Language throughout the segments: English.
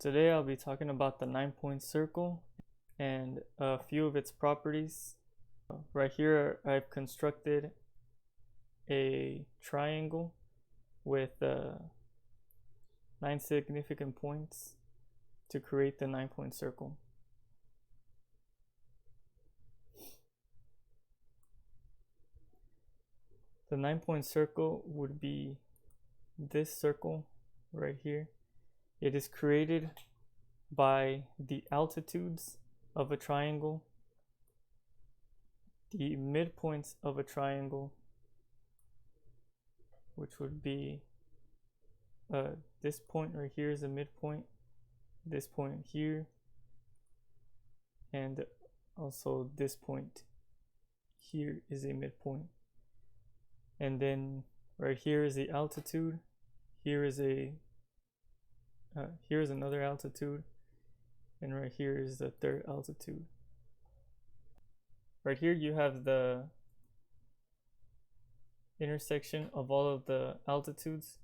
Today I'll be talking about the 9-point circle and a few of its properties. Right here I've constructed a triangle with 9 significant points to create the 9-point circle. The 9-point circle would be this circle right here. It is created by the altitudes of a triangle, the midpoints of a triangle, which would be this point right here is a midpoint, this point here, and also this point here is a midpoint. And then right here is the altitude, here is here's another altitude, and right here is the third altitude. Right here you have the intersection of all of the altitudes,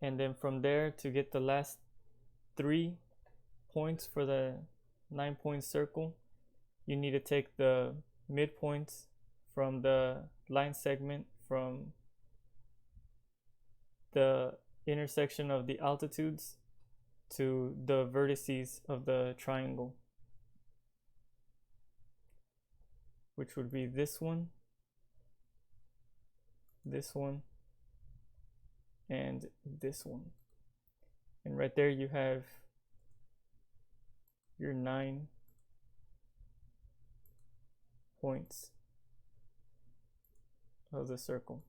and then from there, to get the last 3 points for the 9-point circle, you need to take the midpoints from the line segment from the intersection of the altitudes to the vertices of the triangle, which would be this one, and this one. And right there you have your 9 points of the circle.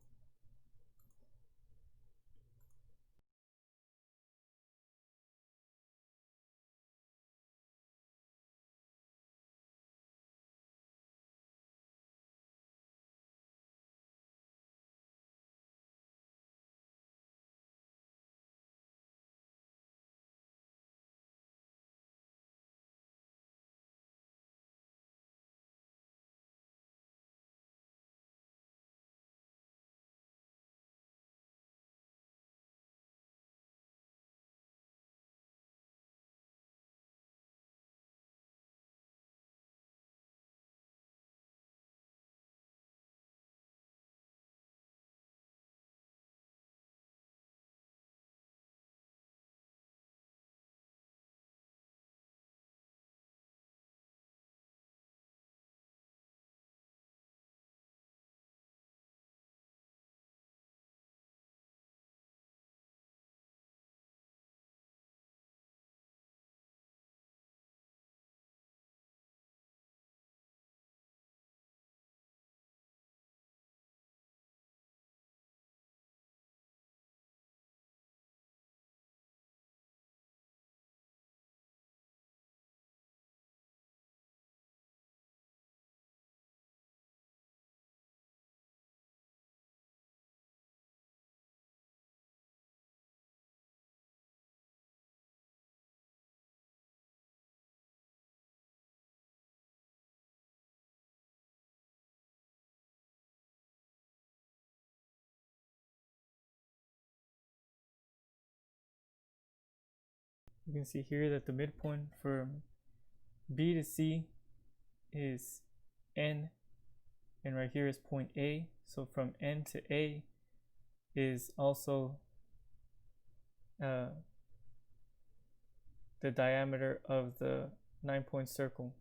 You can see here that the midpoint from B to C is N, and right here is point A. So from N to A is also the diameter of the 9-point circle.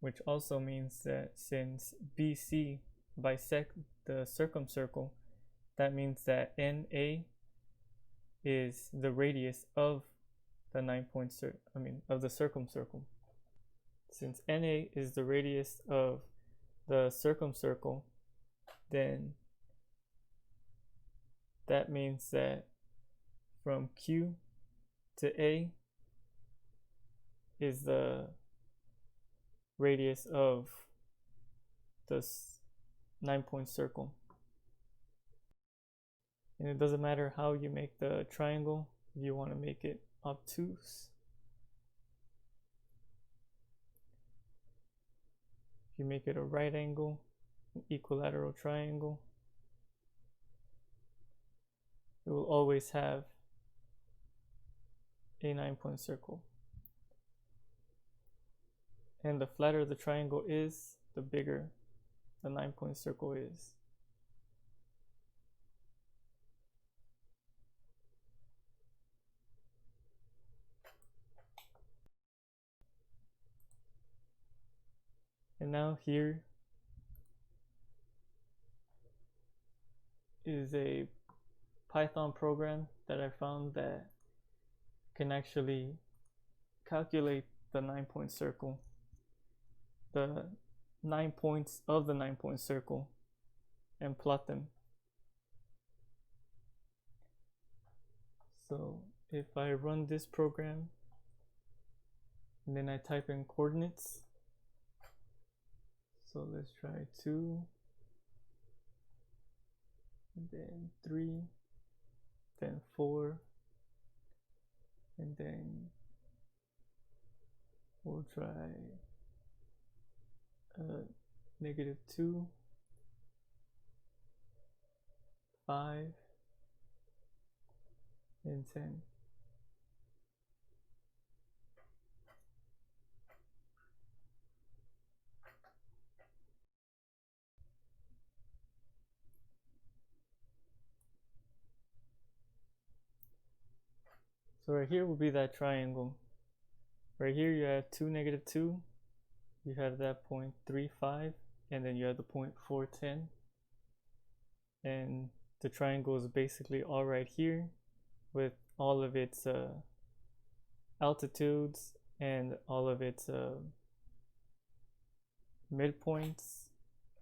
Which also means that since BC bisect the circumcircle, that means that NA is the radius of the 9-point of the circumcircle. Since NA is the radius of the circumcircle, then that means that from Q to A is the radius of this 9-point circle. And it doesn't matter how you make the triangle. If you want to make it obtuse, you make it a right angle, an equilateral triangle, it will always have a 9-point circle. And the flatter the triangle is, the bigger the 9-point circle is. And now here is a Python program that I found that can actually calculate the 9-point circle, the 9 points of the 9-point circle, and plot them. So if I run this program and then I type in coordinates, so let's try 2, and then 3, then 4, and then we'll try -2, 5, and 10. So right here will be that triangle. Right here you have 2, -2, you have that point 3, 5, and then you have the point 4, 10. And the triangle is basically all right here with all of its altitudes and all of its midpoints.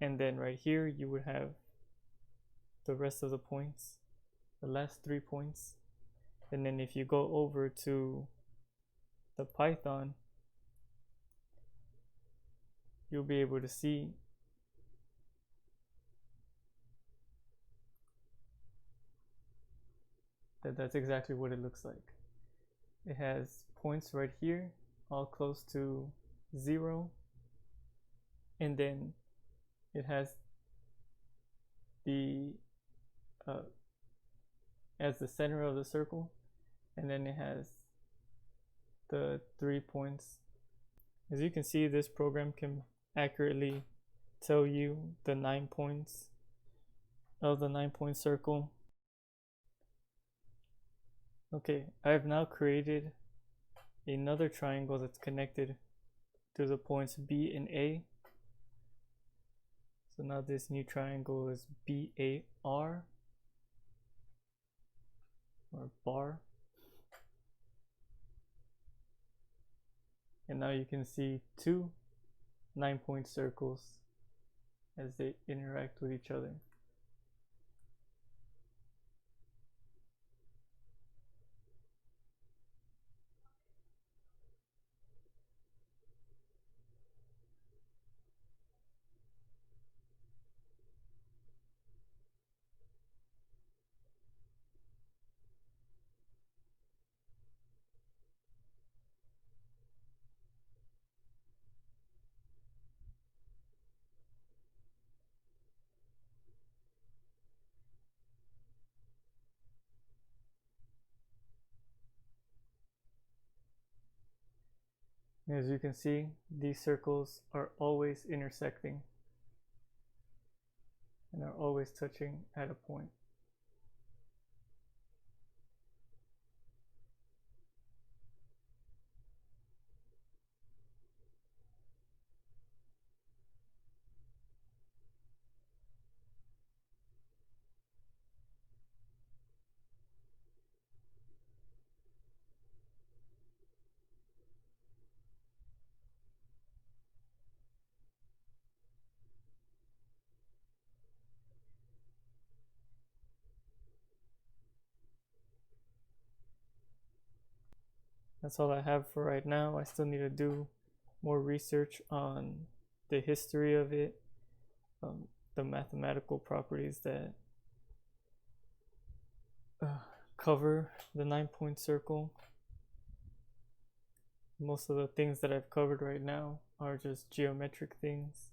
And then right here you would have the rest of the points, the last 3 points. And then if you go over to the Python, you'll be able to see that that's exactly what it looks like. It has points right here, all close to 0, and then it has the as the center of the circle, and then it has the 3 points. As you can see, this program can accurately tell you the 9 points of the 9-point circle. Okay, I have now created another triangle that's connected to the points B and A. So now this new triangle is BAR, or bar. And now you can see 2 9-point circles as they interact with each other. As you can see, these circles are always intersecting and are always touching at a point. That's all I have for right now. I still need to do more research on the history of it, the mathematical properties that cover the 9-point circle. Most of the things that I've covered right now are just geometric things.